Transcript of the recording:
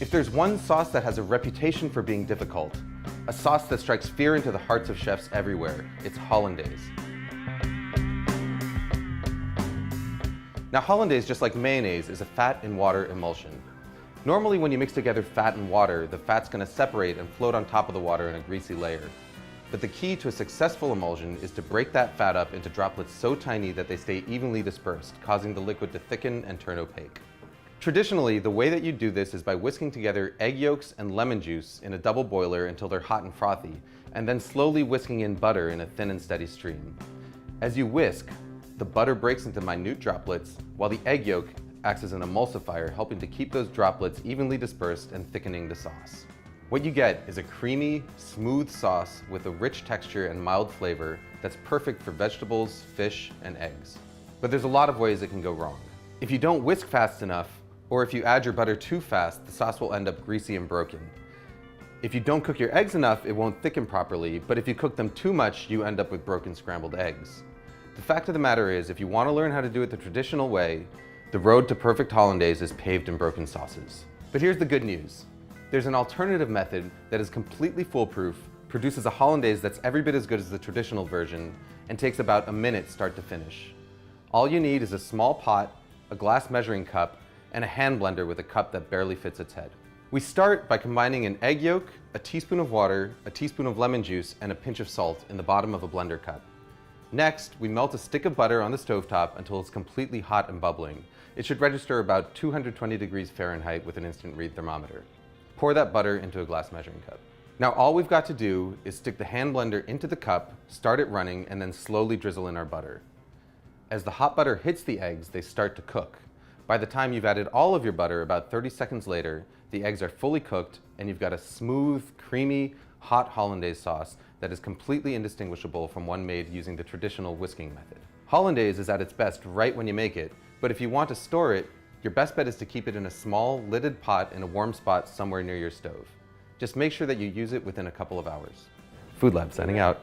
If there's one sauce that has a reputation for being difficult, a sauce that strikes fear into the hearts of chefs everywhere, it's Hollandaise. Now Hollandaise, just like mayonnaise, is a fat and water emulsion. Normally when you mix together fat and water, the fat's going to separate and float on top of the water in a greasy layer. But the key to a successful emulsion is to break that fat up into droplets so tiny that they stay evenly dispersed, causing the liquid to thicken and turn opaque. Traditionally, the way that you do this is by whisking together egg yolks and lemon juice in a double boiler until they're hot and frothy, and then slowly whisking in butter in a thin and steady stream. As you whisk, the butter breaks into minute droplets, while the egg yolk acts as an emulsifier, helping to keep those droplets evenly dispersed and thickening the sauce. What you get is a creamy, smooth sauce with a rich texture and mild flavor that's perfect for vegetables, fish, and eggs. But there's a lot of ways it can go wrong. If you don't whisk fast enough, or if you add your butter too fast, the sauce will end up greasy and broken. If you don't cook your eggs enough, it won't thicken properly, but if you cook them too much, you end up with broken scrambled eggs. The fact of the matter is, if you want to learn how to do it the traditional way, the road to perfect Hollandaise is paved in broken sauces. But here's the good news. There's an alternative method that is completely foolproof, produces a Hollandaise that's every bit as good as the traditional version, and takes about a minute start to finish. All you need is a small pot, a glass measuring cup, and a hand blender with a cup that barely fits its head. We start by combining an egg yolk, a teaspoon of water, a teaspoon of lemon juice, and a pinch of salt in the bottom of a blender cup. Next, we melt a stick of butter on the stovetop until it's completely hot and bubbling. It should register about 220 degrees Fahrenheit with an instant read thermometer. Pour that butter into a glass measuring cup. Now all we've got to do is stick the hand blender into the cup, start it running, and then slowly drizzle in our butter. As the hot butter hits the eggs, they start to cook. By the time you've added all of your butter, about 30 seconds later, the eggs are fully cooked and you've got a smooth, creamy, hot Hollandaise sauce that is completely indistinguishable from one made using the traditional whisking method. Hollandaise is at its best right when you make it, but if you want to store it, your best bet is to keep it in a small, lidded pot in a warm spot somewhere near your stove. Just make sure that you use it within a couple of hours. Food Lab signing out.